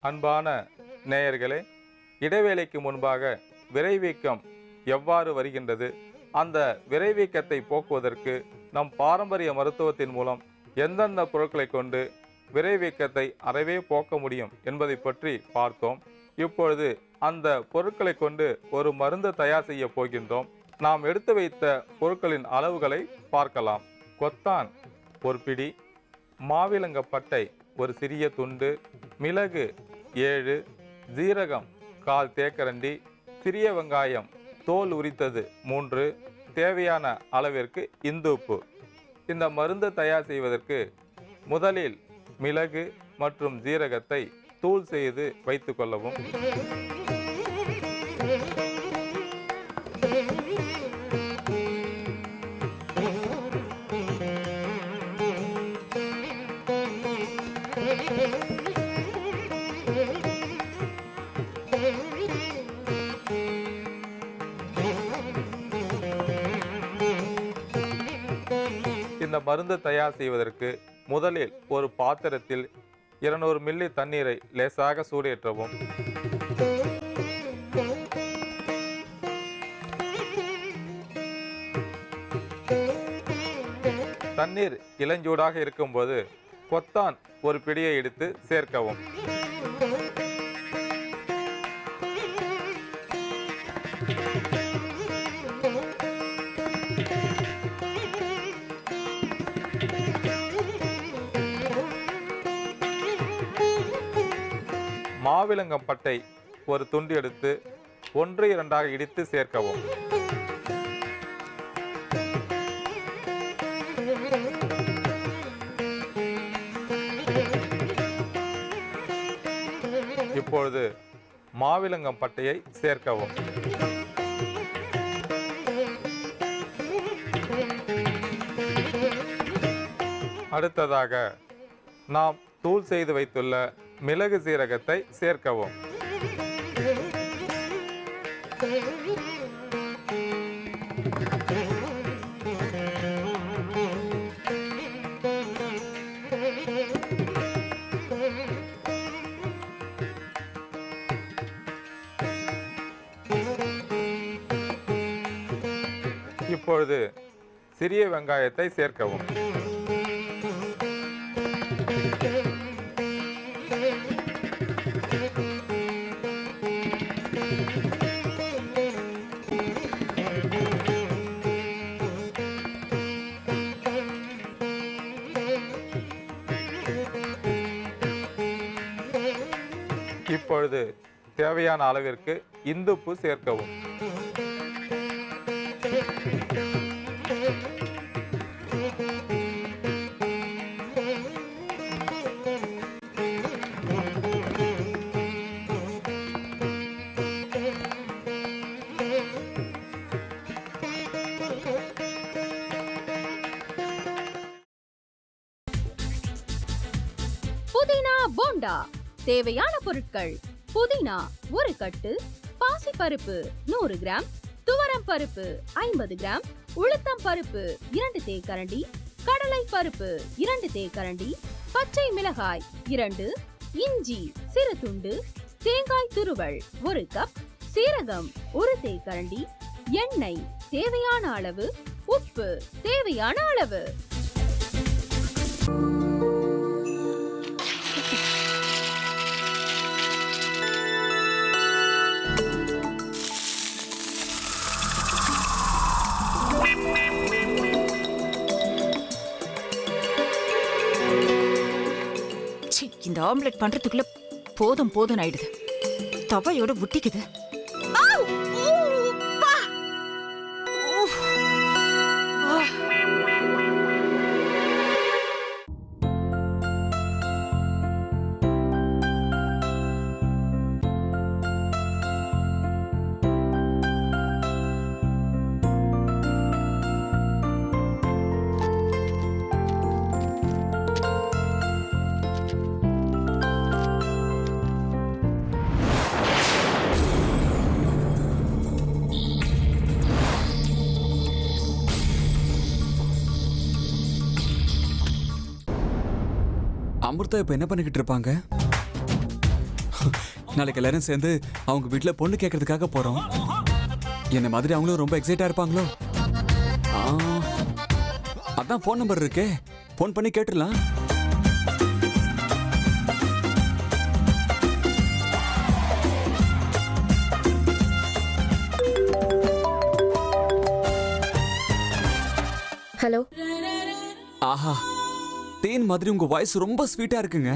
அன்பான நேயர்களே, இடைவேளைக்கு முன்பாக விரைவீக்கம் எவ்வாறு வருகின்றது, அந்த விரைவீக்கத்தை போக்குவதற்கு நம் பாரம்பரிய மருத்துவத்தின் மூலம் எந்தெந்த பொருட்களை கொண்டு விரைவீக்கத்தை அறவே போக்க முடியும் என்பதை பற்றி பார்த்தோம். இப்பொழுது அந்த பொருட்களை கொண்டு ஒரு மருந்து தயார் செய்ய போகின்றோம். நாம் எடுத்து வைத்த பொருட்களின் அளவுகளை பார்க்கலாம். கொத்தான் ஒரு பிடி, மாவிலங்கப்பட்டை ஒரு சிறிய துண்டு, மிளகு 7, ஜீரகம் 1/4 தேக்கரண்டி, சிறிய வெங்காயம் தோல் உரித்தது 3, தேவையான அளவிற்கு இந்துப்பு. இந்த மருந்து தயார் செய்வதற்கு முதலில் மிளகு மற்றும் ஜீரகத்தை தூள் செய்து வைத்து கொள்ளவும். இந்த மருந்து தயார் செய்வதற்கு முதலில் ஒரு பாத்திரத்தில் 200 மில்லி தண்ணீரை லேசாக சூடேற்றவும். தண்ணீர் இளஞ்சூடாக இருக்கும்போது கொத்தான் ஒரு பிடியை எடுத்து சேர்க்கவும். மாவிலங்கப்பட்டை ஒரு துண்டு எடுத்து 1-2 இடித்து சேர்க்கவும். இப்பொழுது மாவிலங்கப்பட்டையை சேர்க்கவும். அடுத்ததாக நாம் தூள் செய்து வைத்துள்ள மிளகு சீரகத்தை சேர்க்கவும். இப்பொழுது சிறிய வெங்காயத்தை சேர்க்கவும். இப்பொழுது தேவையான அளவிற்கு இந்துப்பு சேர்க்கவும். புதினா போண்டா தேவையான பொருட்கள்: புதினா 1 கட்டு, பாசிப்பருப்பு 100 கிராம், துவரம் பருப்பு 50 கிராம், உளுத்தம் பருப்பு 2 தேக்கரண்டி, கடலை பருப்பு 2 தேக்கரண்டி, பச்சை மிளகாய் 2, இஞ்சி சிறு துண்டு, தேங்காய் துருவல் 1 கப், சீரகம் 1 தேக்கரண்டி, எண்ணெய் தேவையான அளவு, உப்பு தேவையான அளவு. இந்த ஆம்லெட் பண்றதுக்குள்ள போதும் போதும் ஆயிடுது. தவையோட ஒட்டிக்குது. அமிர்தா இப்ப என்ன பண்ணிக்கிட்டு இருப்பாங்க? நாளைக்கு எல்லாரும் சேர்ந்து அவங்க வீட்டுல பொண்ணு கேட்கறதுக்காக போறோம். என்ன மாதிரி அவங்களும் ரொம்ப எக்ஸைட்டா இருப்பாங்களோ. ஆ, அதான் ஃபோன் நம்பர் இருக்கே, ஃபோன் பண்ணி கேட்டுடலாம். ஹலோ. ஆஹா, தேன் மாதிரி உங்க வாய்ஸ் ரொம்ப ஸ்வீட்டா இருக்குங்க.